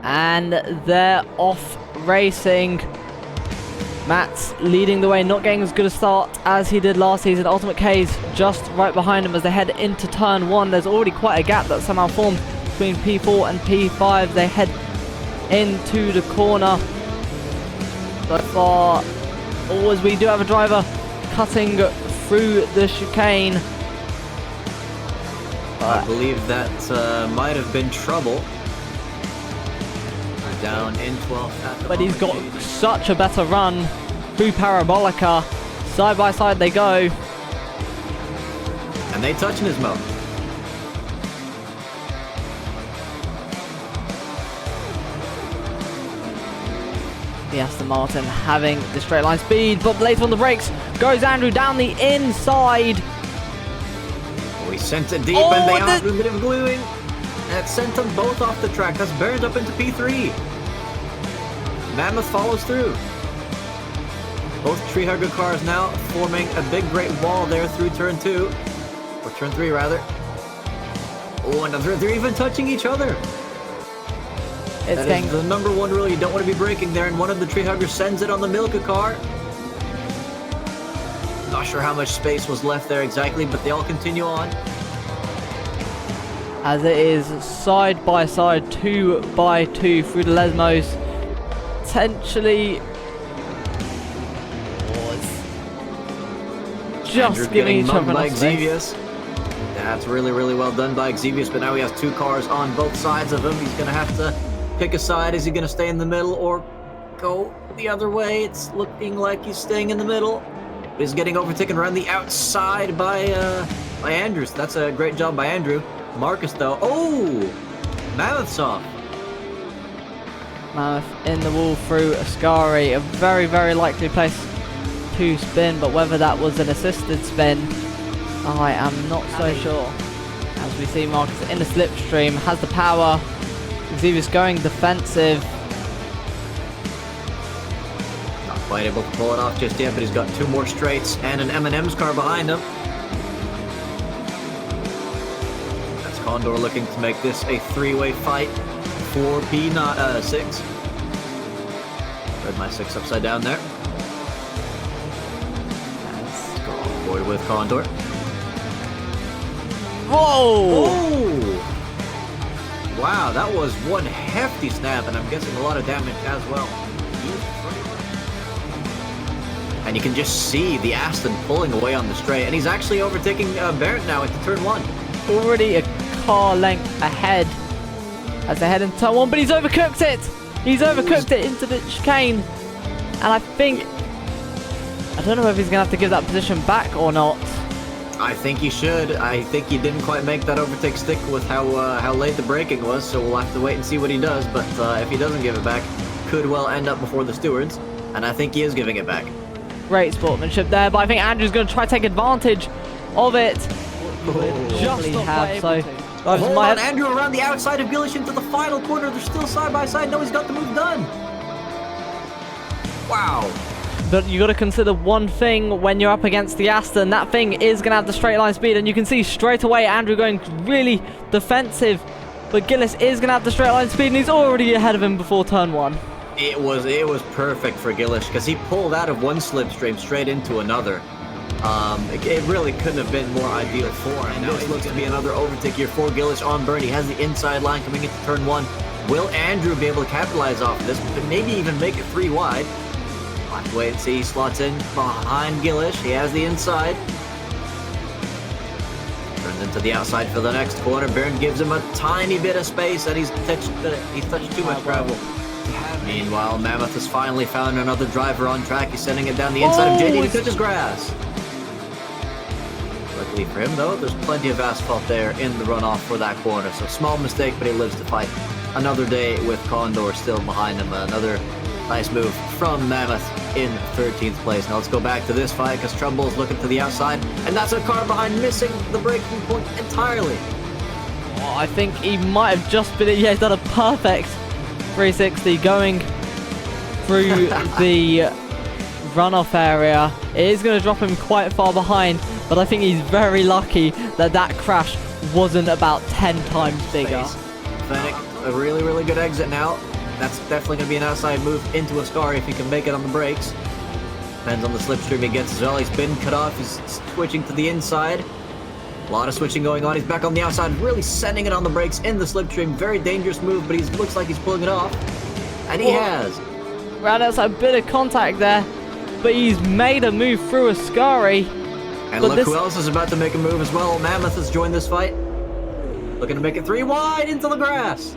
And they're off racing. Matt's leading the way, not getting as good a start as he did last season. Ultimate K's just right behind him as they head into turn 1. There's already quite a gap that somehow formed between P4 and P5. They head into the corner. So far, always we do have a driver cutting through the chicane. I believe that might have been trouble. Down in 12th at the But he's got moment. such a better run through Parabolica. Side by side they go. And they touch Nismo. The Aston Martin having the straight line speed, but later on the brakes goes Andrew down the inside. Oh, he sent it deep and they are a bit of gluing. That sent them both off the track. That's burned up into P3. Mammoth follows through. Both tree hugger cars now forming a big great wall there through turn 2. Or turn 3 rather. Oh, and they're even touching each other. That is the number one rule. You don't want to be braking there, and one of the tree huggers sends it on the Milka car. Not sure how much space was left there exactly, but they all continue on. As it is side by side, 2 by 2 through the Lesmos. Potentially just giving each other enough space. That's really, really well done by Xevious, but now he has 2 cars on both sides of him. He's going to have to pick a side. Is he going to stay in the middle or go the other way? It's looking like he's staying in the middle. He's getting overtaken around the outside by Andrews. That's a great job by Andrew. Marcus, though. Oh! Mammoth's off. Mammoth in the wall through Ascari. A very, very likely place to spin, but whether that was an assisted spin, I am not so sure. As we see Marcus in the slipstream, has the power. Xevious going defensive. Not quite able to pull it off just yet, but he's got 2 more straights and an M&M's car behind him. That's Condor looking to make this a 3-way fight for P6. Read my 6 upside down there. Let's go on board with Condor. Whoa! Oh! Wow, that was one hefty snap, and I'm guessing a lot of damage as well. And you can just see the Aston pulling away on the straight, and he's actually overtaking Barrett now into turn 1. Already a car length ahead as they head into turn 1, but he's overcooked it! He's overcooked it into the chicane. And I don't know if he's going to have to give that position back or not. I think he should. I think he didn't quite make that overtake stick with how late the braking was, so we'll have to wait and see what he does. But if he doesn't give it back, could well end up before the stewards, and I think he is giving it back. Great sportsmanship there, but I think Andrew's going to try to take advantage of it. Just have so. Hold on, Andrew around the outside of Gillish into the final corner. They're still side by side. No, he's got the move done. Wow. But you got to consider one thing when you're up against the Aston. That thing is going to have the straight line speed, and you can see straight away Andrew going really defensive. But Gillis is going to have the straight line speed, and he's already ahead of him before turn 1. It was perfect for Gillish because he pulled out of one slipstream straight into another. It really couldn't have been more ideal for him. Now this looks to be another overtake here for Gillish on Burn. He has the inside line coming into turn 1. Will Andrew be able to capitalize off of this, but maybe even make it 3 wide? We'll have to wait and see. He slots in behind Gillish. He has the inside. Turns into the outside for the next corner. Byrne gives him a tiny bit of space, and he's touched too much gravel. Meanwhile, Mammoth has finally found another driver on track. He's sending it down the inside of JD to touches grass. Luckily for him, though, there's plenty of asphalt there in the runoff for that corner. So small mistake, but he lives to fight another day with Condor still behind him. Another nice move from Mammoth in 13th place. Now let's go back to this fight because Trumbull is looking to the outside, and that's a car behind missing the braking point entirely. Oh, I think he might have just been, yeah, he's done a perfect 360 going through the runoff area. It is going to drop him quite far behind, but I think he's very lucky that that crash wasn't about 10 times bigger. Fennec, a really, really good exit now. That's definitely going to be an outside move into Ascari if he can make it on the brakes. Depends on the slipstream he gets as well. He's been cut off. He's switching to the inside. A lot of switching going on. He's back on the outside, really sending it on the brakes in the slipstream. Very dangerous move, but he looks like he's pulling it off. And he has. Round outside, a bit of contact there, but he's made a move through Ascari. And look who else is about to make a move as well. Mammoth has joined this fight. Looking to make it 3 wide into the grass.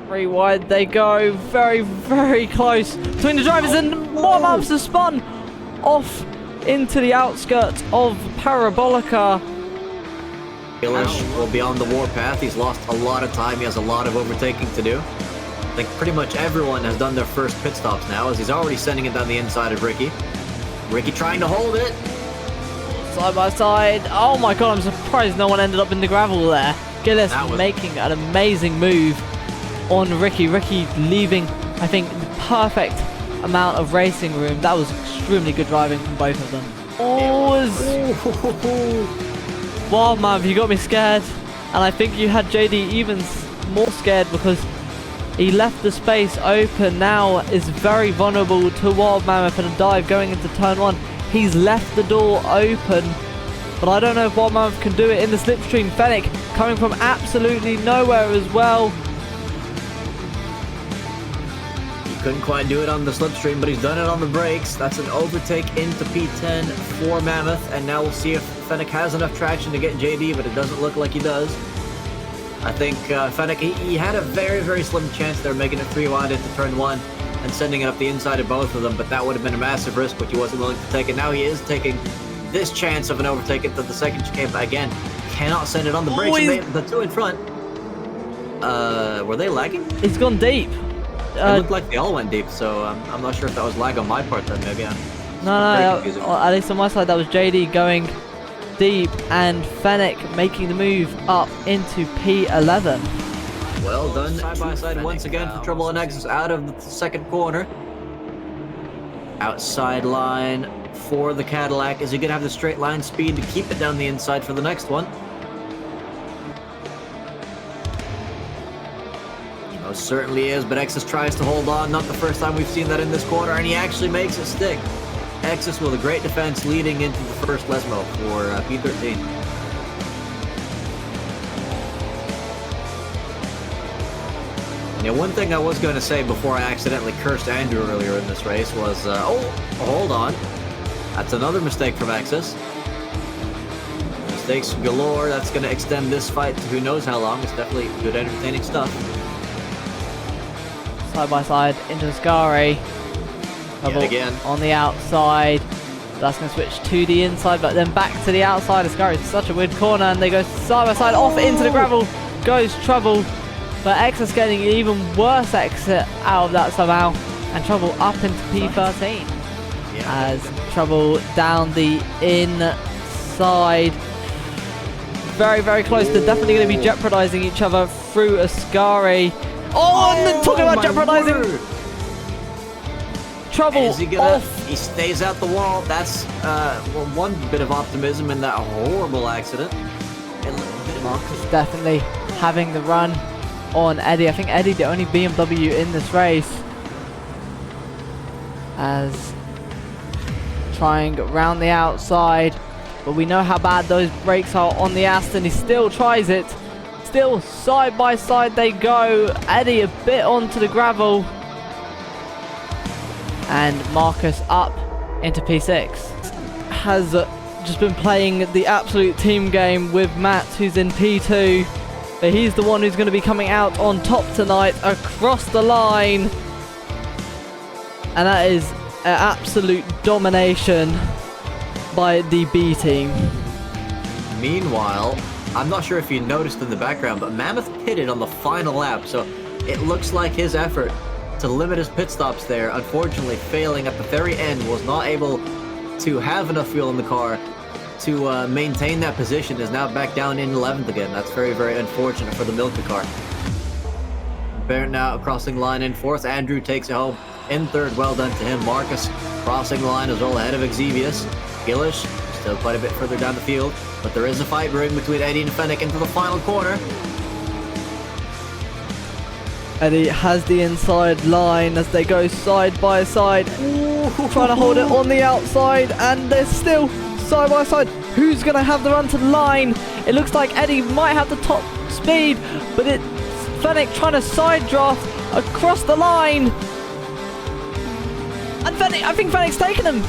3 wide they go. Very, very close between the drivers, and more maps have spun off into the outskirts of Parabolica. Ilish will be on the warpath. He's lost a lot of time. He has a lot of overtaking to do. I think pretty much everyone has done their first pit stops now, as he's already sending it down the inside of Ricky. Ricky trying to hold it. Side by side. Oh my god, I'm surprised no one ended up in the gravel there. Gillis making an amazing move on Ricky. Ricky leaving, I think, the perfect amount of racing room. That was extremely good driving from both of them. Wild man, you got me scared. And I think you had JD even more scared because he left the space open. Now is very vulnerable to Wild Mammoth and a dive going into turn 1. He's left the door open, but I don't know if Wild Mammoth can do it in the slipstream. Fennec coming from absolutely nowhere as well. He couldn't quite do it on the slipstream, but he's done it on the brakes. That's an overtake into P10 for Mammoth, and now we'll see if Fennec has enough traction to get JD, but it doesn't look like he does. I think Fennec, he had a very, very slim chance there, making it 3 wide into turn 1 and sending it up the inside of both of them, but that would have been a massive risk, which he wasn't willing to take. And now he is taking this chance of an overtake into the second chicane, but again, cannot send it on the brakes. The 2 in front, were they lagging? He's gone deep. It looked like they all went deep, so I'm not sure if that was lag on my part then, maybe. No, at least on my side, that was JD going deep and Fennec making the move up into P11. Well done, side by side once again for Trouble and Exus out of the second corner. Outside line for the Cadillac. Is he going to have the straight line speed to keep it down the inside for the next one? Oh, certainly is, but Exus tries to hold on. Not the first time we've seen that in this corner, and he actually makes it stick. Exus with a great defense leading into the first Lesmo for P13. Now, one thing I was going to say before I accidentally cursed Andrew earlier in this race was, hold on. That's another mistake from Exus. Mistakes galore. That's going to extend this fight to who knows how long. It's definitely good, entertaining stuff. Side by side into Ascari. Again on the outside. That's going to switch to the inside, but then back to the outside. Ascari is such a weird corner, and they go side by side off into the gravel. Goes Trouble, but Exus getting an even worse exit out of that somehow, and Trouble up into P13 as Trouble down the inside. Very, very close. They're definitely going to be jeopardizing each other through Ascari. And talking about jeopardizing. Trouble off. He stays out the wall. That's one bit of optimism in that horrible accident. Marcus definitely having the run on Eddie. I think Eddie the only BMW in this race, as trying round the outside, but we know how bad those brakes are on the Aston. He still tries it. Still side by side they go. Eddie a bit onto the gravel, and Marcus up into P6. Has just been playing the absolute team game with Matt, who's in P2, but he's the one who's going to be coming out on top tonight across the line, and that is an absolute domination by the B team. Meanwhile, I'm not sure if you noticed in the background, but Mammoth pitted on the final lap, so it looks like his effort to limit his pit stops there, unfortunately failing at the very end, was not able to have enough fuel in the car to maintain that position, is now back down in 11th again. That's very, very unfortunate for the Milka car. Baird now crossing line in 4th. Andrew takes it home in 3rd. Well done to him. Marcus crossing line as well ahead of Exevius. Gillish still quite a bit further down the field, but there is a fight brewing between Eddie and Fennec into the final corner. Eddie has the inside line as they go side by side. Trying to hold it on the outside, and they're still side by side. Who's going to have the run to the line? It looks like Eddie might have the top speed, but it's Fennec trying to side draft across the line. And Fennec, I think Fennec's taken him.